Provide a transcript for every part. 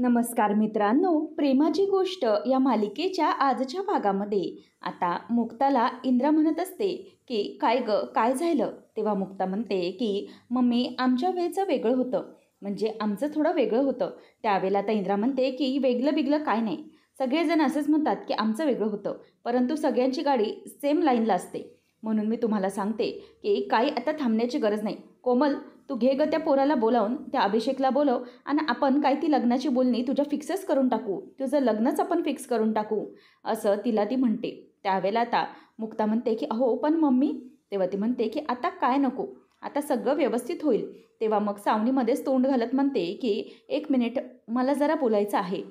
नमस्कार मित्रांनो, प्रेमाची गोष्ट या मालिकेच्या आजच्या भागामध्ये आता मुक्ताला इंद्रा म्हणत असते की काय ग काय झालं. तेव्हा मुक्ता म्हणते की मम्मी आमच्या वेळचं वेगळं होतं, म्हणजे आमचं थोडं वेगळं होतं. त्यावेळेला आता इंद्रा म्हणते की वेगळं बिगलं काय नाही, सगळेजण असंच म्हणतात की आमचं वेगळं होतं, परंतु सगळ्यांची गाडी सेम लाईनला असते. म्हणून मी तुम्हाला सांगते की काही आता थांबण्याची गरज नाही. कोमल, तू घे ग त्या पोराला बोलावून, त्या अभिषेकला बोलव आणि आपण काय ती लग्नाची बोलणी तुझ्या फिक्सच करून टाकू, तुझं लग्नच आपण फिक्स करून टाकू, असं तिला ती म्हणते. त्यावेळेला आता मुक्ता म्हणते की अहो पण मम्मी. तेव्हा ती म्हणते की आता काय नको, आता सगळं व्यवस्थित होईल. तेव्हा मग सावनीमध्येच तोंड घालत म्हणते की एक मिनिट, मला जरा बोलायचं आहे.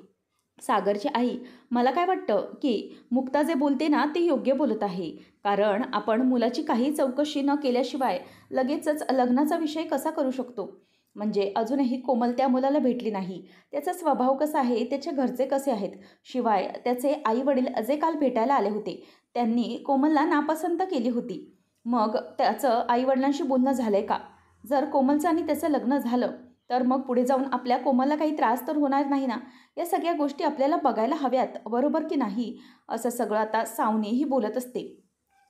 सागरची आई, मला काय वाटतं की मुक्ता जे बोलते ना ते योग्य बोलत आहे. कारण आपण मुलाची काही चौकशी न केल्याशिवाय लगेचच लग्नाचा विषय कसा करू शकतो. म्हणजे अजूनही कोमल त्या मुलाला भेटली नाही, त्याचा स्वभाव कसा आहे, त्याचे घरचे कसे आहेत. शिवाय त्याचे आई वडील जे काल भेटायला आले होते त्यांनी कोमलला नापसंत केली होती. मग त्याचं आईवडिलांशी बोलणं झालं आहे का. जर कोमलचं आणि त्याचं लग्न झालं तर मग पुढे जाऊन आपल्या कोमलला काही त्रास तर होणार नाही ना. या सगळ्या गोष्टी आपल्याला बघायला हव्यात, बरोबर की नाही. असं सगळं आता सावनी ही बोलत असते.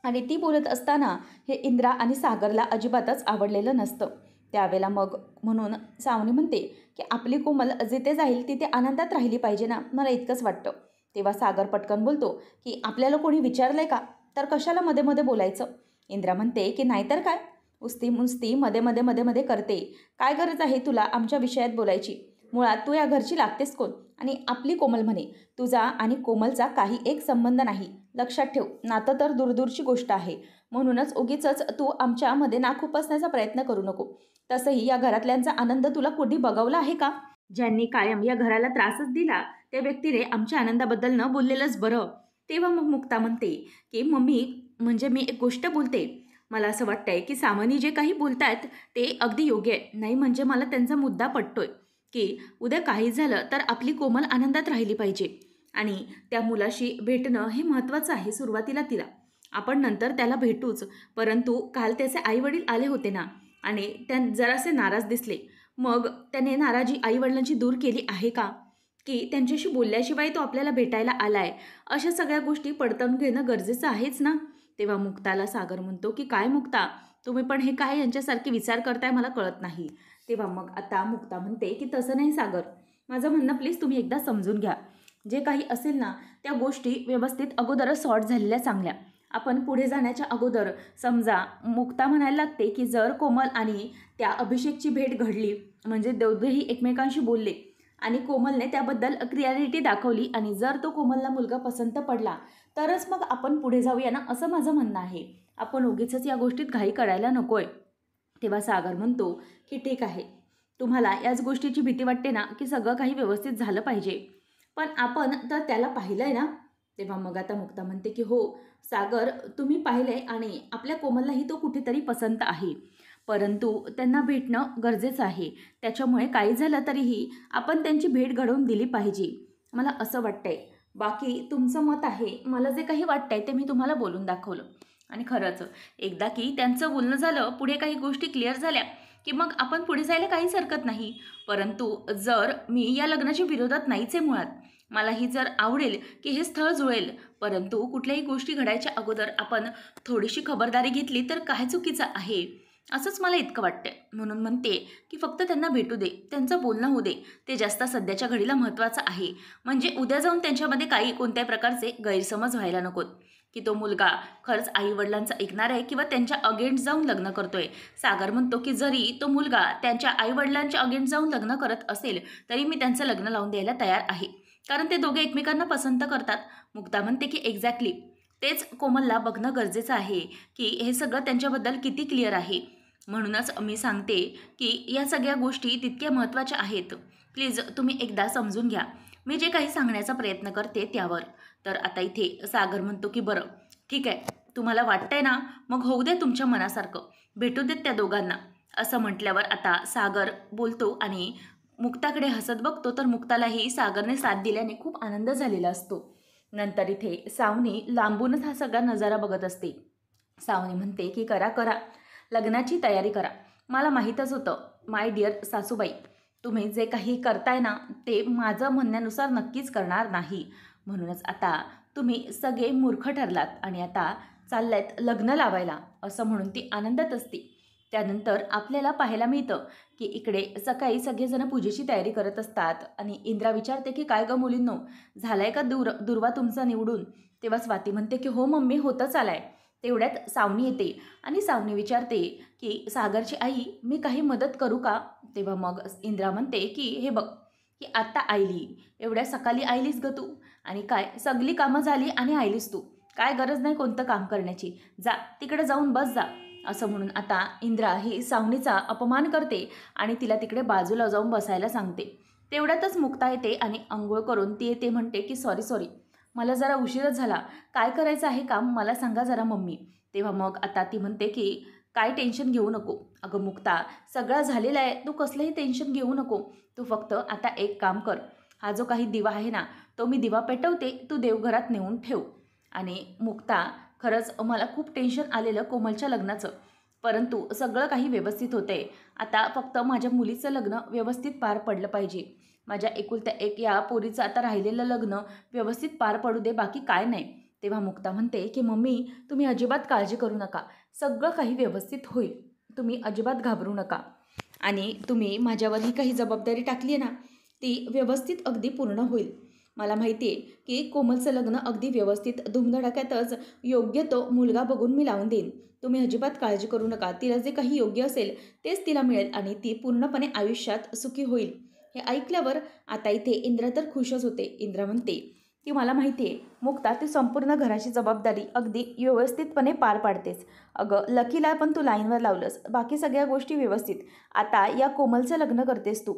आणि ती बोलत असताना हे इंद्रा आणि सागरला अजिबातच आवडलेलं नसतं. त्यावेळेला मग म्हणून सावनी म्हणते की आपली कोमल जिथे जाईल तिथे आनंदात राहिली पाहिजे ना, मला इतकंच वाटतं. तेव्हा सागर पटकन बोलतो की आपल्याला कोणी विचारलंय का, तर कशाला मध्ये मध्ये बोलायचं. इंद्रा म्हणते की नाहीतर काय, उस्ती मुस्ती मध्ये मध्ये मध्ये मध्ये करते, काय गरज आहे तुला आमच्या विषयात बोलायची. मुळात तू या घरची लागतेस कोण. आणि आपली कोमल म्हणे, तुझा आणि कोमलचा काही एक संबंध नाही. लक्षात ठेव, नातं तर दूरदूरची गोष्ट आहे. म्हणूनच उगीचच तू आमच्यामध्ये नाक खुपसण्याचा प्रयत्न करू नको. तसंही या घरातल्यांचा आनंद तुला कधी बघवला आहे का. ज्यांनी कायम या घराला त्रासच दिला त्या व्यक्तीने आमच्या आनंदाबद्दल न बोललेलंच बरं. तेव्हा मग मुक्ता म्हणते की मम्मी, म्हणजे मी एक गोष्ट बोलते, मला असं वाटतंय की सावनी जे काही बोलतायत ते अगदी योग्य आहे. नाही म्हणजे मला त्यांचा मुद्दा पटतोय की उद्या काही झालं तर आपली कोमल आनंदात राहिली पाहिजे. आणि त्या मुलाशी भेटणं हे महत्त्वाचं आहे सुरुवातीला तिला. आपण नंतर त्याला भेटूच. परंतु काल त्याचे आईवडील आले होते ना, आणि जरासे नाराज दिसले. मग त्याने नाराजी आईवडिलांची दूर केली आहे का, की त्यांच्याशी बोलल्याशिवाय तो आपल्याला भेटायला आलाय. अशा सगळ्या गोष्टी पडताळून घेणं गरजेचं आहेच ना. तेव्हा मुक्ताला सागर म्हणतो की काय मुक्ता, तुम्ही पण हे काय यांच्यासारखे विचार करताय मला कळत नाही. तेव्हा मग आता मुक्ता म्हणते की तसं नाही सागर, माझं म्हणणं प्लीज तुम्ही एकदा समजून घ्या. जे काही असेल ना त्या गोष्टी व्यवस्थित अगोदरच सॉर्ट झालेल्या चांगल्या. आपण पुढे जाण्याच्या अगोदर समजा मुक्ता म्हणायला लागते की जर कोमल आणि त्या अभिषेकची भेट घडली, म्हणजे दोघेही एकमेकांशी बोलले आणि कोमलने त्याबद्दल क्लिअरिटी दाखवली, आणि जर तो कोमलला मुलगा पसंत पडला तरच मग आपण पुढे जाऊया ना, असं माझं म्हणणं आहे. आपण उगीचच या गोष्टीत घाई करायला नकोय. तेव्हा सागर म्हणतो की ठीक आहे, तुम्हाला याच गोष्टीची भीती वाटते ना की सगळं काही व्यवस्थित झालं पाहिजे, पण आपण तर त्याला पाहिलं आहे ना. तेव्हा मग आता मुक्ता म्हणते की हो सागर, तुम्ही पाहिलं आहे आणि आपल्या कोमललाही तो कुठेतरी पसंत आहे, परंतु त्यांना भेटणं गरजेचं आहे. त्याच्यामुळे काही झालं तरीही आपण त्यांची भेट घडवून दिली पाहिजे, मला असं वाटतंय. बाकी तुमचं मत आहे, मला जे काही वाटतंय ते मी तुम्हाला बोलून दाखवलं. आणि खरंच एकदा की त्यांचं बोलणं झालं, पुढे काही गोष्टी क्लिअर झाल्या की मग आपण पुढे जायला काहीच हरकत नाही. परंतु जर मी या लग्नाच्या विरोधात नाहीच आहे मुळात, मलाही जर आवडेल की हे स्थळ जुळेल, परंतु कुठल्याही गोष्टी घडायच्या अगोदर आपण थोडीशी खबरदारी घेतली तर काय चुकीचं आहे, असंच मला इतकं वाटतंय. म्हणून म्हणते की फक्त त्यांना भेटू दे, त्यांचं बोलणं होऊ दे, ते जास्त सध्याच्या घडीला महत्त्वाचं आहे. म्हणजे उद्या जाऊन त्यांच्यामध्ये काही कोणत्याही प्रकारचे गैरसमज व्हायला नकोत की तो मुलगा खरंच आईवडिलांचं ऐकणार आहे किंवा त्यांच्या अगेन्स्ट जाऊन लग्न करतोय. सागर म्हणतो की जरी तो मुलगा त्यांच्या आईवडिलांच्या अगेन्स्ट जाऊन लग्न करत असेल तरी मी त्यांचं लग्न लावून द्यायला तयार आहे, कारण ते दोघे एकमेकांना पसंत करतात. मुक्ता म्हणते की एक्झॅक्टली तेच कोमलला बघणं गरजेचं आहे की हे सगळं त्यांच्याबद्दल किती क्लिअर आहे. म्हणूनच मी सांगते की या सगळ्या गोष्टी तितक्या महत्त्वाच्या आहेत. प्लीज तुम्ही एकदा समजून घ्या मी जे काही सांगण्याचा प्रयत्न करते त्यावर. तर आता इथे सागर म्हणतो की बरं ठीक आहे, तुम्हाला वाटतंय ना, मग होऊ दे तुमच्या मनासारखं, भेटू देत त्या दोघांना. असं म्हटल्यावर आता सागर बोलतो आणि मुक्ताकडे हसत बघतो, तर मुक्तालाही सागरने साथ दिल्याने खूप आनंद झालेला असतो. नंतर इथे सावनी लांबूनच हा सगळा नजारा बघत असते. सावनी म्हणते की करा करा, लग्नाची तयारी करा. मला माहीतच होतं माय डिअर सासूबाई तुम्ही जे काही करताय ना ते माझं म्हणण्यानुसार नक्कीच करणार नाही. म्हणूनच आता तुम्ही सगळे मूर्ख ठरलात आणि आता चाललायत लग्न लावायला, असं म्हणून ती आनंदात असते. त्यानंतर आपल्याला पाहायला मिळतं की इकडे सकाळी सगळेजण पूजेची तयारी करत असतात आणि इंद्रा विचारते की काय गं मुलींनो, झालाय का दुर्वा तुमचा निवडून? तेव्हा स्वाती म्हणते की हो मम्मी, होतच आलाय. तेवढ्यात सावनी येते आणि सावनी विचारते की सागरची आई, मी काही मदत करू का? तेव्हा मग इंद्रा म्हणते की हे बघ, की आत्ता आयली, एवढ्या सकाळी आयलीस ग तू, आणि काय सगळी कामं झाली आणि आयलीस तू, काय गरज नाही कोणतं काम करण्याची, जा तिकडे जाऊन बस जा. असं म्हणून आता इंद्रा ही सावनीचा अपमान करते आणि तिला तिकडे बाजूला जाऊन बसायला सांगते. तेवढ्यातच मुक्ता येते आणि अंघोळ करून ती येते म्हणते की सॉरी सॉरी, मला जरा उशीरच झाला, काय करायचं आहे काम मला सांगा जरा मम्मी. तेव्हा मग आता ती म्हणते की काय टेन्शन घेऊ नको. अगं मुक्ता, सगळं झालेलं आहे, तू कसलंही टेन्शन घेऊ नको. तू फक्त आता एक काम कर, हा जो काही दिवा आहे ना तो मी दिवा पेटवते, तू देवघरात नेऊन ठेव. आणि मुक्ता, खरंच मला खूप टेन्शन आलेलं कोमलच्या लग्नाचं, परंतु सगळं काही व्यवस्थित होते. आता फक्त माझ्या मुलीचं लग्न व्यवस्थित पार पडलं पाहिजे. माझ्या एकुलत्या एक या पोरीचं आता राहिलेलं लग्न व्यवस्थित पार पडू दे, बाकी काय नाही. तेव्हा मुक्ता म्हणते की मम्मी, तुम्ही अजिबात काळजी करू नका, सगळं काही व्यवस्थित होईल, तुम्ही अजिबात घाबरू नका. आणि तुम्ही माझ्यावर ही काही जबाबदारी टाकली आहे ना ती व्यवस्थित अगदी पूर्ण होईल. मला माहिती आहे की कोमलचं लग्न अगदी व्यवस्थित धुमधडाक्यातच योग्य तो मुलगा बघून मी लावून देईन. तुम्ही अजिबात काळजी करू नका, तिला जे काही योग्य असेल तेच तिला मिळेल आणि ती पूर्णपणे आयुष्यात सुखी होईल. हे ऐकल्यावर आता इथे इंद्रा तर खुशच होते. इंद्रा म्हणते की मला माहिती आहे मुक्ता, तू संपूर्ण घराची जबाबदारी अगदी व्यवस्थितपणे पार पाडतेस. अगं लकीला पण तू लाईनवर लावलंस, बाकी सगळ्या गोष्टी व्यवस्थित. आता या कोमलचं लग्न करतेस तू,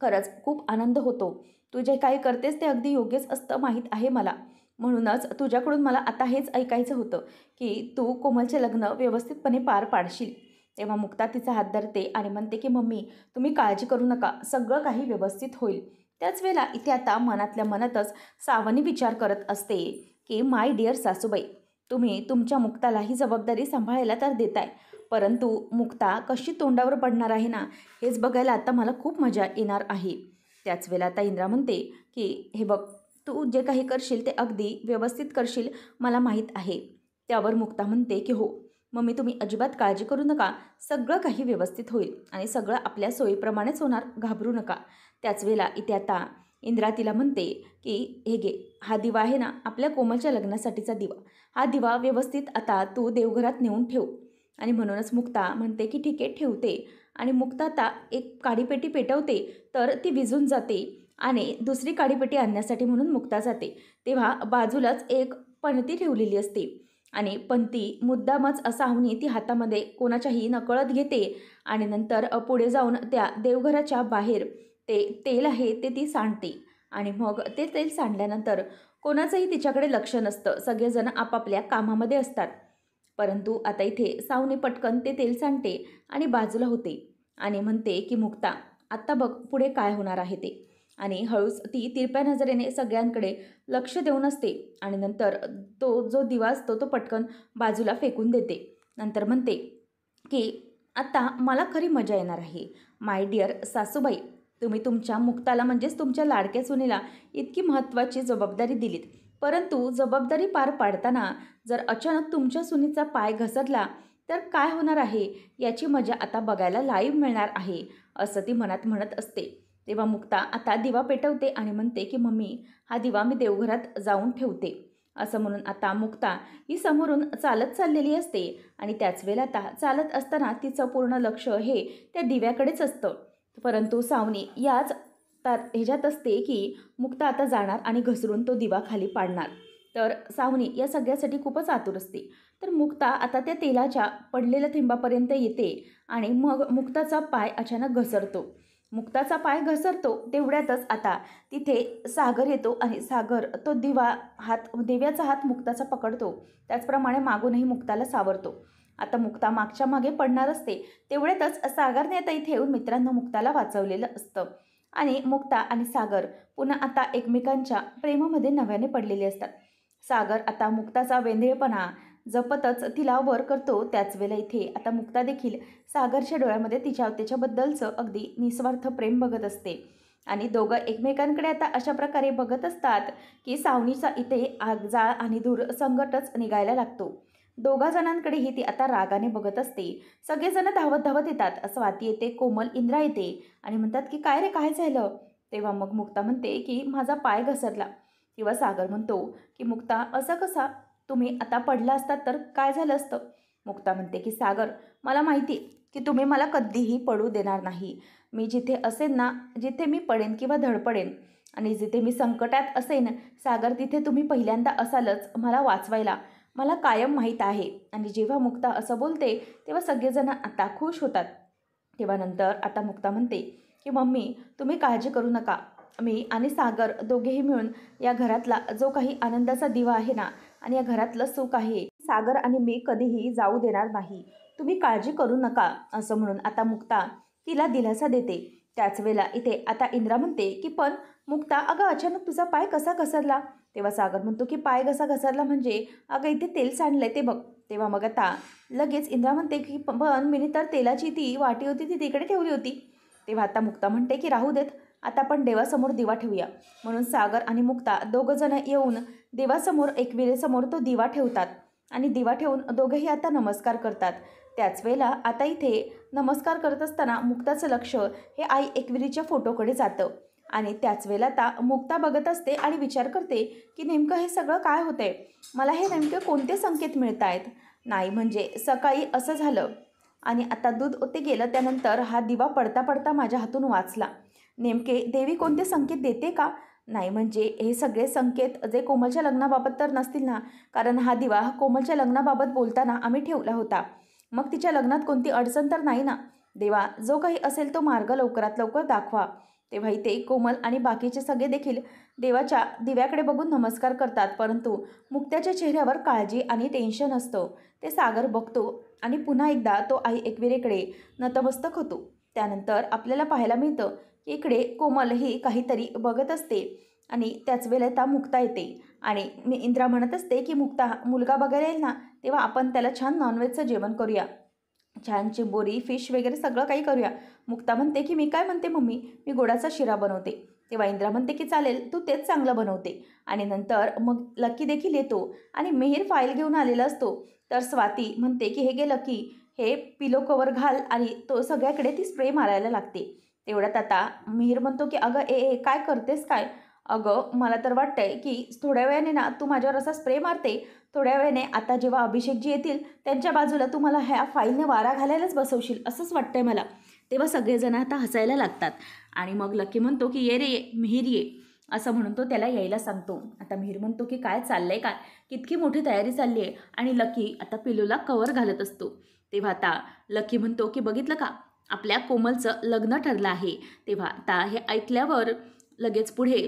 खरंच खूप आनंद होतो. तू जे काही करतेस ते अगदी योग्यच असतं माहीत आहे मला. म्हणूनच तुझ्याकडून मला आता हेच ऐकायचं होतं की तू कोमलचे लग्न व्यवस्थितपणे पार पाडशील. तेव्हा मुक्ता तिचा हात धरते आणि म्हणते की मम्मी, तुम्ही काळजी करू नका, सगळं काही व्यवस्थित होईल. त्याच वेळेला इथे आता मनातल्या मनातच सावनी विचार करत असते की माय डिअर सासूबाई, तुम्ही तुमच्या मुक्ताला ही जबाबदारी सांभाळायला तर देताय, परंतु मुक्ता कशी तोंडावर पडणार आहे ना हेच बघायला आता मला खूप मजा येणार आहे. त्याच वेळेला आता इंद्रा म्हणते की हे बघ, तू जे काही करशील ते अगदी व्यवस्थित करशील मला माहीत आहे. त्यावर मुक्ता म्हणते की हो मम्मी, तुम्ही अजिबात काळजी करू नका, सगळं काही व्यवस्थित होईल आणि सगळं आपल्या सोयीप्रमाणेच होणार, घाबरू नका. त्याच वेळेला इथे आता इंद्रा तिला म्हणते की हे घे, हा दिवा आहे ना आपल्या कोमलच्या लग्नासाठीचा दिवा, हा दिवा व्यवस्थित आता तू देवघरात नेऊन ठेव. आणि म्हणूनच मुक्ता म्हणते की ठीक आहे ठेवते. आणि मुक्ता आता एक काडीपेटी पेटवते तर ती विझून जाते आणि दुसरी काडीपेटी आणण्यासाठी म्हणून मुक्ता जाते. तेव्हा बाजूलाच एक पणती ठेवलेली असते आणि पणती मुद्दामच सावनी ती हातामध्ये कोणाच्याही नकळत घेते आणि नंतर पुढे जाऊन त्या देवघराच्या बाहेर ते तेल आहे ते ती सांडते. आणि मग ते तेल सांडल्यानंतर कोणाचंही तिच्याकडे लक्ष नसतं, सगळेजण आपापल्या कामामध्ये असतात. परंतु आता इथे सावनी पटकन ते तेल सांडते आणि बाजूला होते आणि म्हणते की मुक्ता, आत्ता बघ पुढे काय होणार आहे ते. आणि हळूच ती तिरप्या नजरेने सगळ्यांकडे लक्ष देऊन असते आणि नंतर तो जो दिवा असतो तो पटकन बाजूला फेकून देते. नंतर म्हणते की आता मला खरी मजा येणार आहे. माय डिअर सासूबाई, तुम्ही तुमच्या मुक्ताला म्हणजेच तुमच्या लाडक्या सुनेला इतकी महत्त्वाची जबाबदारी दिलीत, परंतु जबाबदारी पार पाडताना जर अचानक तुमच्या सुनेचा पाय घसरला तर काय होणार आहे याची मजा आता बघायला लाईव्ह मिळणार आहे, असं ती मनात म्हणत असते. तेव्हा मुक्ता आता दिवा पेटवते आणि म्हणते की मम्मी, हा दिवा मी देवघरात जाऊन ठेवते. असं म्हणून आता मुक्ता ही समोरून चालत चाललेली असते आणि त्याच वेळेला आता चालत असताना तिचं पूर्ण लक्ष हे त्या दिव्याकडेच असतं. परंतु सावनी याच ह्याच्यात असते की मुक्ता आता जाणार आणि घसरून तो दिवा खाली पाडणार. तर सावनी या सगळ्यासाठी खूपच आतुर असते. तर मुक्ता आता त्या तेलाच्या पडलेल्या थेंबापर्यंत येते आणि मग मुक्ताचा पाय अचानक घसरतो. मुक्ताचा पाय घसरतो तेवढ्यातच आता तिथे सागर येतो आणि सागर तो दिव्याचा हात मुक्ताचा पकडतो. त्याचप्रमाणे मागूनही मुक्ताला सावरतो. आता मुक्ता मागच्या मागे पडणार असते तेवढ्यातच सागरने आता इथे येऊन मित्रांनो मुक्ताला वाचवलेलं असतं. आणि मुक्ता आणि सागर पुन्हा आता एकमेकांच्या प्रेमामध्ये नव्याने पडलेले असतात. सागर आता मुक्ताचा वेंधळेपणा जपतच तिला वर करतो. त्याच वेळेला इथे आता मुक्ता देखील सागरच्या डोळ्यामध्ये त्याच्याबद्दलचं अगदी निस्वार्थ प्रेम बघत असते आणि दोघं एकमेकांकडे आता अशा प्रकारे बघत असतात की सावनीचा इथे आगजाळ आणि धूर संकटच निघायला लागतो. दोघा जणांकडेही ती आता रागाने बघत असते. सगळेजण धावत धावत येतात. स्वाती येते, कोमल, इंद्रा येते आणि म्हणतात की काय रे, काय झालं? तेव्हा मग मुक्ता म्हणते की माझा पाय घसरला. तेव्हा सागर म्हणतो की मुक्ता, असं कसा? तुम्ही आता पडला असतात तर काय झालं असतं? मुक्ता म्हणते की सागर, मला माहिती की तुम्ही मला कधीही पडू देणार नाही. मी जिथे असेन ना, जिथे मी पडेन किंवा धडपडेन आणि जिथे मी संकटात असेन सागर, तिथे तुम्ही पहिल्यांदा असालच मला वाचवायला. मला कायम माहीत आहे. आणि जेव्हा मुक्ता असं बोलते तेव्हा सगळेजण आता खुश होतात. तेव्हा नंतर आता मुक्ता म्हणते की मम्मी, तुम्ही काळजी करू नका. मी आणि सागर दोघेही मिळून या घरातला जो काही आनंदाचा दिवा आहे ना आणि या घरातलं सुख आहे, सागर आणि मी कधीही जाऊ देणार नाही. तुम्ही काळजी करू नका. असं म्हणून आता मुक्ता तिला दिलासा देते. त्याच वेळेला इथे आता इंद्रा म्हणते की पण मुक्ता, अगं अचानक तुझा पाय कसा घसरला? तेव्हा सागर म्हणतो की पाय कसा घसरला म्हणजे अगं इथे तेल सांडलंय ते बघ. तेव्हा मग आता लगेच इंद्रा म्हणते की पण मी तर तेलाची ती वाटी होती ती तिकडे ठेवली होती. तेव्हा आता मुक्ता म्हणते की राहू देत, आता आपण देवासमोर दिवा ठेवूया. म्हणून सागर आणि मुक्ता दोघंजण येऊन देवासमोर एकविरेसमोर तो दिवा ठेवतात आणि दिवा ठेवून दोघेही आता नमस्कार करतात. त्याच वेळेला आता इथे नमस्कार करत असताना मुक्ताचं लक्ष हे आई एकविरीच्या फोटोकडे जातं आणि त्याच वेळेला आता मुक्ता बघत असते आणि विचार करते की नेमकं हे सगळं काय होतंय? मला हे नेमके कोणते संकेत मिळत आहेत? नाही म्हणजे सकाळी असं झालं आणि आता दूध ओते गेलं, त्यानंतर हा दिवा पडता पडता माझ्या हातून वाचला. नेमके देवी कोणते संकेत देते का? नाही म्हणजे हे सगळे संकेत जे कोमलच्या लग्नाबाबत तर नसतील ना, कारण हा दिवा कोमलच्या लग्नाबाबत बोलताना आम्ही ठेवला होता. मग तिच्या लग्नात कोणती अडचण तर नाही ना? देवा, जो काही असेल तो मार्ग लवकरात लवकर दाखवा. तेव्हा इथे कोमल आणि बाकीचे सगळे देखील देवाच्या दिव्याकडे बघून नमस्कार करतात, परंतु मुक्त्याच्या चेहऱ्यावर काळजी आणि टेन्शन असतं. ते सागर बघतो आणि पुन्हा एकदा तो आई एकविरेकडे नतमस्तक होतो. त्यानंतर आपल्याला पाहायला मिळतं की इकडे कोमल ही काहीतरी बघत असते आणि त्याच वेळेला मुक्ता येते आणि मी इंद्रा म्हणत असते की मुक्ता, मुलगा बघायला येईल ना तेव्हा आपण त्याला छान नॉनव्हेजचं जेवण करूया, छान चिंबोरी फिश वगैरे सगळं काही करूया. मुक्ता म्हणते की मी काय म्हणते मम्मी, मी गोडाचा शिरा बनवते. तेव्हा इंद्रा म्हणते की चालेल, तू तेच चांगलं बनवते. आणि नंतर मग लकी देखील येतो आणि मिहीर फाईल घेऊन आलेला असतो. तर स्वाती म्हणते की हे गे लकी, हे पिलो कवर घाल आणि तो सगळ्याकडे ती स्प्रे मारायला लागते. तेवढ्यात आता मिहीर म्हणतो की अगं ए काय करतेस काय? अगं मला तर वाटतंय की थोड्या वेळाने ना तू माझ्यावर असा स्प्रे मारते, थोड्या वेळाने आता जेव्हा अभिषेकजी येतील त्यांच्या बाजूला तू मला ह्या फाईलने वारा घालायलाच बसवशील असंच वाटतंय मला. तेव्हा सगळेजण आता हसायला लागतात आणि मग लकी म्हणतो की ये रे ये मिहीर ये, असं म्हणून तो त्याला यायला सांगतो. आता मिहीर म्हणतो की काय चाललंय काय, कितकी मोठी तयारी चालली आहे, आणि लकी आता पिलूला कवर घालत असतो. तेव्हा आता लकी म्हणतो की बघितलं का, आपल्या कोमलचं लग्न ठरलं आहे. तेव्हा आता हे ऐकल्यावर लगेच पुढे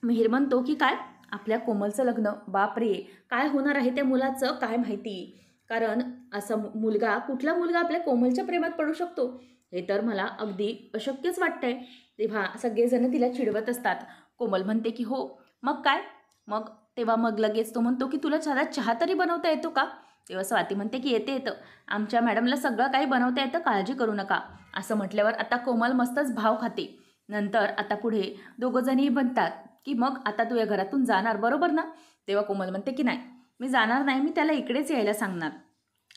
मिहीर म्हणतो की काय, आपल्या कोमलचं लग्न? बापरे, काय होणार आहे त्या मुलाचं काय माहिती, कारण असं मुलगा, कुठला मुलगा आपल्या कोमलच्या प्रेमात पडू शकतो, हे तर मला अगदी अशक्यच वाटतंय. तेव्हा सगळेजण तिला चिडवत असतात. कोमल म्हणते की हो मग काय, मग तेव्हा मग लगेच तो म्हणतो की तुला साधा चहा तरी बनवता येतो का? तेव्हा स्वाती म्हणते की येतं, आमच्या मॅडमला सगळं काही बनवता येतं, काळजी करू नका. असं म्हटल्यावर आता कोमल मस्तच भाव खाते. नंतर आता पुढे दोघंजणही म्हणतात की मग आता तू या घरातून जाणार बरोबर ना? तेव्हा कोमल म्हणते की नाही, मी जाणार नाही, मी त्याला इकडेच यायला सांगणार.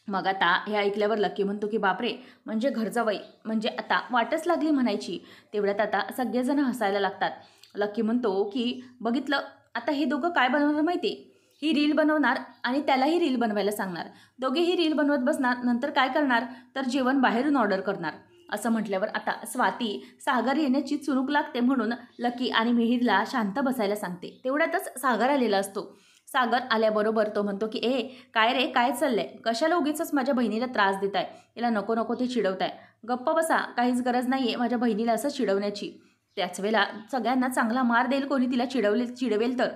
मग आता हे ऐकल्यावर लकी म्हणतो की बापरे, म्हणजे घरजावई, म्हणजे आता वाटच लागली म्हणायची. तेवढ्यात आता सगळेजण हसायला लागतात. लकी म्हणतो की बघितलं, आता हे दोघं काय बनवणार माहिती, ही रील बनवणार आणि त्यालाही रील बनवायला सांगणार, दोघेही रील बनवत बसणार, नंतर काय करणार तर जेवण बाहेरून ऑर्डर करणार. असं म्हटल्यावर आता स्वाती सागर येण्याची चुणूक लागते म्हणून लकी आणि मिहीरला शांत बसायला सांगते. तेवढ्यातच सागर आलेला असतो. सागर आल्याबरोबर तो म्हणतो की ए काय रे, काय चाललंय, कशाला उगीचच माझ्या बहिणीला त्रास देताय, तिला नको नको ते चिडवताय, गप्प बसा, काहीच गरज नाही आहे माझ्या बहिणीला असं चिडवण्याची. त्याच वेळेला सगळ्यांना चांगला मार देईल कोणी तिला चिडवेल तर,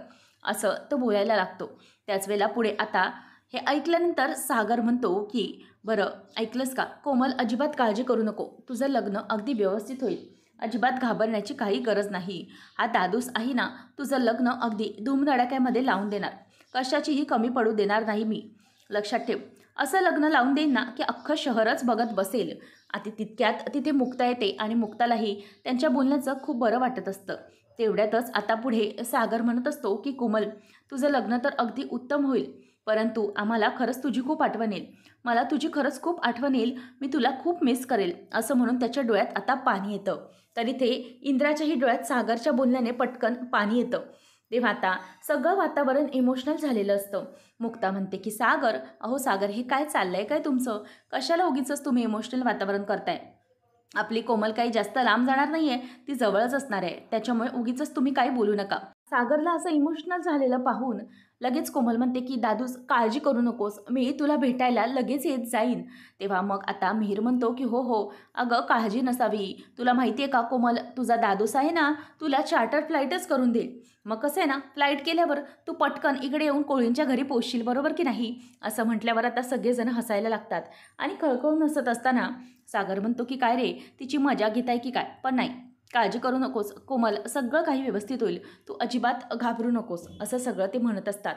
असं तो बोलायला लागतो. त्याच वेळेला पुढे आता हे ऐकल्यानंतर सागर म्हणतो की बरं ऐकलंस का कोमल, अजिबात काळजी करू नको, तुझं लग्न अगदी व्यवस्थित होईल, अजिबात घाबरण्याची काही गरज नाही. हा दादूस आहे ना, तुझं लग्न अगदी धूमधडाक्यामध्ये लावून देणार, कशाचीही कमी पडू देणार नाही मी. लक्षात ठेव, असं लग्न लावून देईन ना की अख्खं शहरच बघत बसेल. आता तितक्यात तिथे मुक्ता येते आणि मुक्तालाही त्यांच्या बोलण्याचं खूप बरं वाटत असतं. तेवढ्यातच आता पुढे सागर म्हणत असतो की कोमल, तुझं लग्न तर अगदी उत्तम होईल, परंतु आम्हाला खरंच तुझी खूप आठवण येईल. मला तुझी खरंच खूप आठवण येईल. मी तुला खूप मिस करेल. असं म्हणून त्याच्या डोळ्यात आता पाणी येतं. तर इथे इंद्राच्याही डोळ्यात सागरच्या बोलण्याने पटकन पाणी येतं. तेव्हा आता सगळं वातावरण इमोशनल झालेलं असतं. मुक्ता म्हणते की सागर, अहो सागर, हे काय चाललंय काय तुमचं? कशाला उगीचच तुम्ही इमोशनल वातावरण करताय? आपली कोमल काही जास्त लांब जाणार नाहीये, ती जवळच असणार आहे. त्याच्यामुळे उगीचच तुम्ही काही बोलू नका. सागरला असं इमोशनल झालेलं पाहून लगेच कोमल म्हणते की दादूस, काळजी करू नकोस, मी तुला भेटायला लगेच येत जाईन. तेव्हा मग आता मिहीर म्हणतो की हो हो, अगं काळजी नसावी. तुला माहिती आहे का कोमल, तुझा दादूस आहे ना, तुला चार्टर फ्लाईटच करून देईल. मग कसं आहे ना, फ्लाईट केल्यावर तू पटकन इकडे येऊन कोळींच्या घरी पोचशील, बरोबर की नाही? असं म्हटल्यावर आता सगळेजण हसायला लागतात आणि कळकळून हसत असताना सागर म्हणतो की काय रे, तिची मजा घेताय की काय? पण नाही, काळजी करू नकोस कोमल, सगळं काही व्यवस्थित होईल. तू अजिबात घाबरू नकोस, असं सगळं ते म्हणत असतात.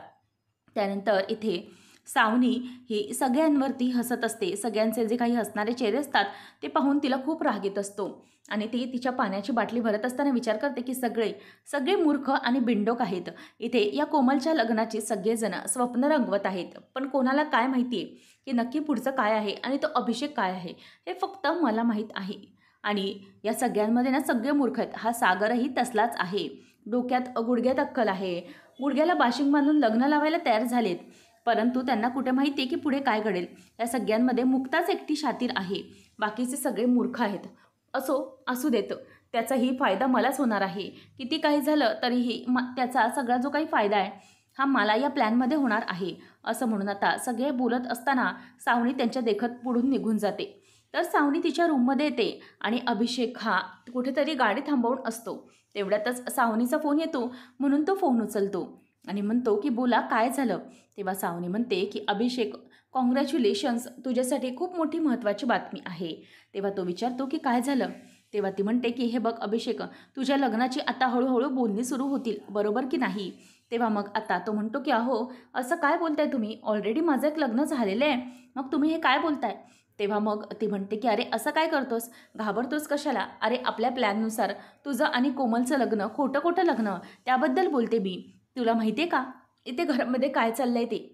त्यानंतर इथे सावनी ही सगळ्यांवरती हसत असते. सगळ्यांचे जे काही हसणारे चेहरे असतात ते पाहून तिला खूप राग येत असतो आणि ती तिच्या पाण्याची बाटली भरत असताना विचार करते की सगळे सगळे मूर्ख आणि बिंडोक आहेत. इथे या कोमलच्या लग्नाची सगळेजण स्वप्न रंगवत आहेत, पण कोणाला काय माहिती आहे की नक्की पुढचं काय आहे आणि तो अभिषेक काय आहे, हे फक्त मला माहीत आहे. आणि या सगळ्यांमध्ये ना सगळे मूर्ख आहेत. हा सागरही तसलाच आहे. डोक्यात गुडघ्यात अक्कल आहे, गुडघ्याला बाशिंग बांधून लग्न लावायला तयार झालेत, परंतु त्यांना कुठे माहिती आहे की पुढे काय घडेल. या सगळ्यांमध्ये मुक्ताच एकटी शातीर आहे, बाकीचे सगळे मूर्ख आहेत. असू देत, त्याचाही फायदा मलाच होणार आहे. किती काही झालं तरीही त्याचा सगळा जो काही फायदा आहे हा मला या प्लॅनमध्ये होणार आहे. असं म्हणून आता सगळे बोलत असताना सावनी त्यांच्या देखत पुढून निघून जाते. तर सावनी तिच्या रूममध्ये येते आणि अभिषेक हा कुठेतरी गाडी थांबवून असतो. तेवढ्यातच सावनीचा फोन येतो, म्हणून तो फोन उचलतो आणि म्हणतो की बोला, काय झालं? तेव्हा सावनी म्हणते की अभिषेक, कॉंग्रॅच्युलेशन्स, तुझ्यासाठी खूप मोठी महत्त्वाची बातमी आहे. तेव्हा तो विचारतो की काय झालं? तेव्हा ती म्हणते की हे बघ अभिषेक, तुझ्या लग्नाची आता हळूहळू बोलणी सुरू होतील, बरोबर की नाही? तेव्हा मग आता तो म्हणतो की अहो, असं काय बोलताय तुम्ही? ऑलरेडी माझं एक लग्न झालेलं आहे, मग तुम्ही हे काय बोलताय? तेव्हा मग ती म्हणते की अरे असं काय करतोस, घाबरतोस कशाला? अरे आपल्या प्लॅननुसार तुझं आणि कोमलचं लग्न, खोटं खोटं लग्न, त्याबद्दल बोलते मी. तुला माहिती आहे का इथे घरामध्ये काय चाललंय ते?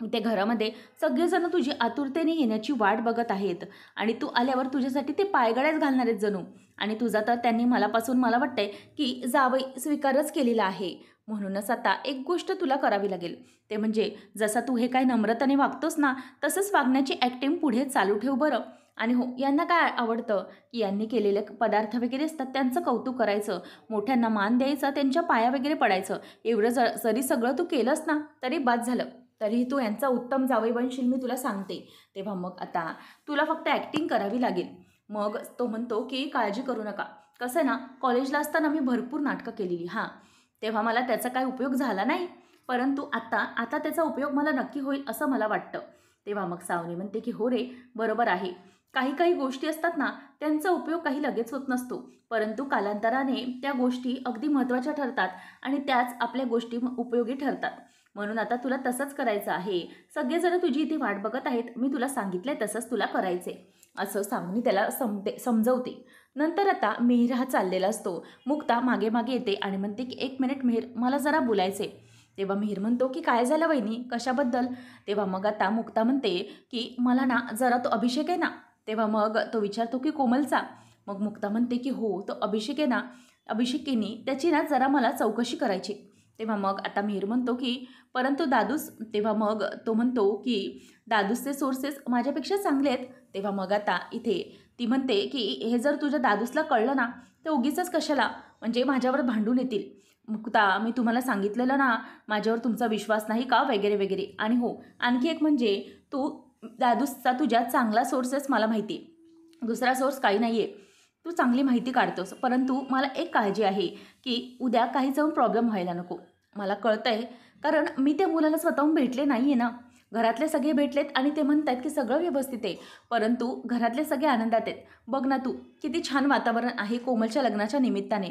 इथे घरामध्ये सगळेजण तुझी आतुरतेने येण्याची वाट बघत आहेत आणि तू आल्यावर तुझ्यासाठी ते पायगळ्याच घालणार आहेत जणू. आणि तुझा तर त्यांनी मलापासून मला वाटतंय की जावई स्वीकारच केलेला आहे. म्हणूनच आता एक गोष्ट तुला करावी लागेल, ते म्हणजे जसा तू हे काय नम्रताने वागतोस ना, तसंच वागण्याची ॲक्टिंग पुढे चालू ठेव बरं. आणि हो, यांना काय आवडतं की यांनी केलेले पदार्थ वगैरे असतात त्यांचं कौतुक करायचं, मोठ्यांना मान द्यायचं, त्यांच्या पाया वगैरे पडायचं. एवढं जरी सगळं तू केलंस ना तरी बाद झालं. तरीही तू यांचा उत्तम जावई बनशील, मी तुला सांगते. तेव्हा मग आता तुला फक्त ॲक्टिंग करावी लागेल. मग तो म्हणतो की काळजी करू नका. कसं आहे ना, कॉलेजला असताना मी भरपूर नाटकं केलेली, हां, तेव्हा मला त्याचा काही उपयोग झाला नाही, परंतु आता आता त्याचा उपयोग मला नक्की होईल असं मला वाटतं. तेव्हा मग सावनी म्हणते की हो रे, बरोबर आहे. काही काही गोष्टी असतात ना, त्यांचा उपयोग काही लगेच होत नसतो, परंतु कालांतराने त्या गोष्टी अगदी महत्त्वाच्या ठरतात आणि त्याच आपल्या गोष्टी उपयोगी ठरतात. म्हणून आता तुला तसंच करायचं आहे. सगळेजण तुझी इथे वाट बघत आहेत, मी तुला सांगितलंय तसंच तुला करायचे, असं सावनी त्याला समजवते. नंतर आता मिहीर हा चाललेला असतो. मुक्ता मागे मागे येते आणि म्हणते की एक मिनिट मिहीर, मला जरा बोलायचे. तेव्हा मिहीर म्हणतो की काय झालं वहिनी, कशाबद्दल? तेव्हा मग आता मुक्ता म्हणते की मला ना जरा तो अभिषेक आहे ना. तेव्हा मग तो विचारतो की कोमलचा? मग मुक्ता म्हणते की हो, तो अभिषेक आहे ना, अभिषेकीनी त्याची ना जरा मला चौकशी करायची. तेव्हा मग आता मिहीर म्हणतो की परंतु दादूस, तेव्हा मग तो म्हणतो की दादूसचे सोर्सेस माझ्यापेक्षा चांगले आहेत. तेव्हा मग आता इथे ती म्हणते की हे जर तुझ्या दादूसला कळलं ना तर उगीचच कशाला, म्हणजे माझ्यावर भांडून येतील. मुक्ता, मी तुम्हाला सांगितलेलं ना, माझ्यावर तुमचा विश्वास नाही का, वगैरे वगैरे. आणि हो, आणखी एक म्हणजे तू दादूसचा तुझ्या चांगला सोर्सेस मला माहिती आहे, दुसरा सोर्स काही नाही आहे. तू चांगली माहिती काढतोस, परंतु मला एक काळजी आहे की उद्या काही जाऊन प्रॉब्लेम व्हायला नको. मला कळतं आहे, कारण मी त्या मुलाला स्वतःहून भेटले नाही आहे ना. घरातले सगळे भेटलेत आणि ते म्हणतात की सगळं व्यवस्थित आहे, परंतु घरातले सगळे आनंदात आहेत. बघ ना तू, किती छान वातावरण आहे कोमलच्या लग्नाच्या निमित्ताने.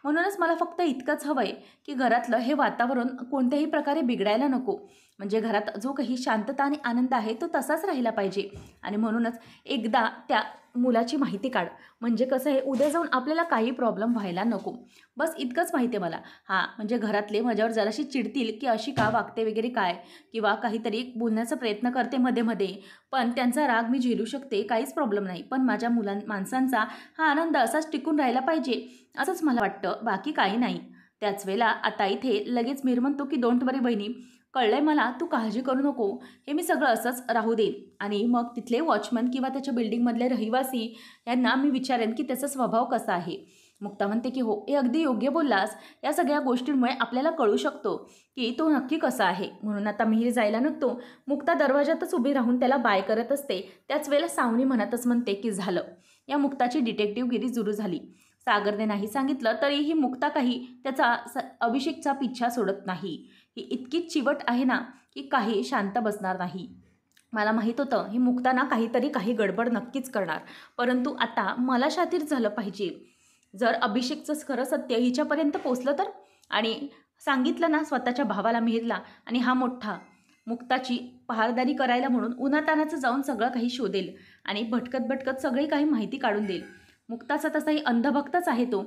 म्हणूनच मला फक्त इतकंच हवं आहे की घरातलं हे वातावरण कोणत्याही प्रकारे बिघडायला नको. म्हणजे घरात जो काही शांतता आणि आनंद आहे तो तसाच राहिला पाहिजे. आणि म्हणूनच एकदा त्या मुलाची माहिती काढ. म्हणजे कसं आहे, उद्या जाऊन आपल्याला काही प्रॉब्लेम व्हायला नको. बस इतकंच माहिती आहे मला. हां, म्हणजे घरातले माझ्यावर जराशी चिडतील की अशी का वागते वगैरे काय, किंवा काहीतरी बोलण्याचा प्रयत्न करते मध्ये-मध्ये. पण त्यांचा राग मी झेलू शकते, काहीच प्रॉब्लेम नाही. पण माझ्या माणसांचा हा आनंद असाच टिकून राहायला पाहिजे, असंच मला वाटतं, बाकी काही नाही. त्याच वेळेला आता इथे लगेच मीर म्हणतो की डोंट वरी बहिणी, कळलंय मला, तू काळजी करू नको, हे मी सगळं असंच राहू देईन. आणि मग तिथले वॉचमन किंवा त्याच्या बिल्डिंगमधले रहिवासी यांना मी विचारेन की त्याचा स्वभाव कसा आहे. मुक्ता म्हणते की हो, हे अगदी योग्य बोललास. या सगळ्या गोष्टींमुळे आपल्याला कळू शकतो की तो नक्की कसा आहे. म्हणून आता मिहीर जायला निघतो. मुक्ता दरवाजातच उभी राहून त्याला बाय करत असते. त्याच वेळेला सावनी म्हणतच म्हणते की झालं, या मुक्ताची डिटेक्टिव्हगिरी सुरू झाली. सागरने नाही सांगितलं तरीही मुक्ता काही त्याचा अभिषेकचा पिच्छा सोडत नाही. ही इतकी चिवट आहे ना की काही शांत बसणार नाही. मला माहीत होतं ही मुक्ता ना काही गडबड नक्कीच करणार, परंतु आता मला शातीर झालं पाहिजे. जर अभिषेकचं खरं सत्य हिच्यापर्यंत पोचलं तर, आणि सांगितलं ना स्वतःच्या भावाला मिहिरला, आणि हा मोठा मुक्ताची पहारदारी करायला म्हणून उन्हातानाचं जाऊन सगळं काही शोधेल आणि भटकत भटकत सगळी काही माहिती काढून देईल. मुक्ताचा तसाही अंधभक्तच आहे तो.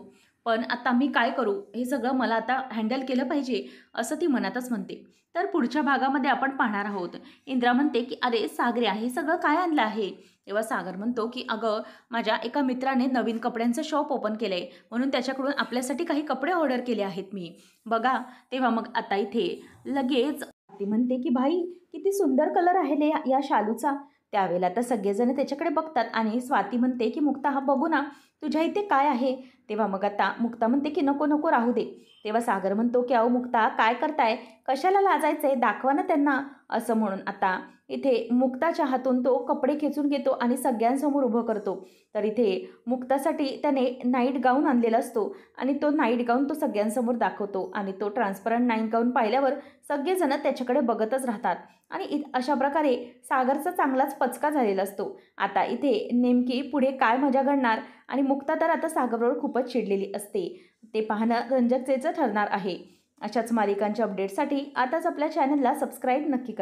पण आता मी काय करू, हे सगळं मला आता हँडल केलं पाहिजे, असं ती मनातच म्हणते. तर पुढच्या भागामध्ये आपण पाहणार आहोत. इंद्रा म्हणते की अरे सागऱ्या, हे सगळं काय आणलं आहे. तेव्हा सागर म्हणतो की अगं, माझ्या एका मित्राने नवीन कपड्यांचं शॉप ओपन केलं आहे, म्हणून त्याच्याकडून आपल्यासाठी काही कपडे ऑर्डर केले आहेत मी, बघा. तेव्हा मग आता इथे लगेच ती म्हणते की भाई, किती सुंदर कलर आहे या शालूचा. त्यावेळेला आता सगळेजण त्याच्याकडे बघतात आणि स्वाती म्हणते की मुक्ता, हा बघू ना तुझ्या इथे काय आहे. तेव्हा मग आता मुक्ता म्हणते की नको नको, राहू दे. तेव्हा सागर म्हणतो की अहो मुक्ता, काय करताय, कशाला लाजायचंय, दाखवा ना त्यांना, असं म्हणून आता इथे मुक्ताच्या हातून तो कपडे खेचून घेतो आणि सगळ्यांसमोर उभं करतो. तर इथे मुक्तासाठी त्याने नाईट गाऊन आणलेला असतो आणि तो नाईट गाऊन तो सगळ्यांसमोर दाखवतो. आणि तो ट्रान्सपरंट नाईट गाऊन पाहिल्यावर सगळेजण त्याच्याकडे बघतच राहतात. आणि अशा प्रकारे सागरचा चांगलाच पचका झालेला असतो. आता इथे नेमकी पुढे काय मजा घडणार, आणि मुक्ता तर आता सागरवर खूपच चिडलेली असते, ते पाहणं रंजकतेचं ठरणार आहे. अशाच मालिकांच्या अपडेटसाठी आताच आपल्या चॅनलला सबस्क्राईब नक्की करा.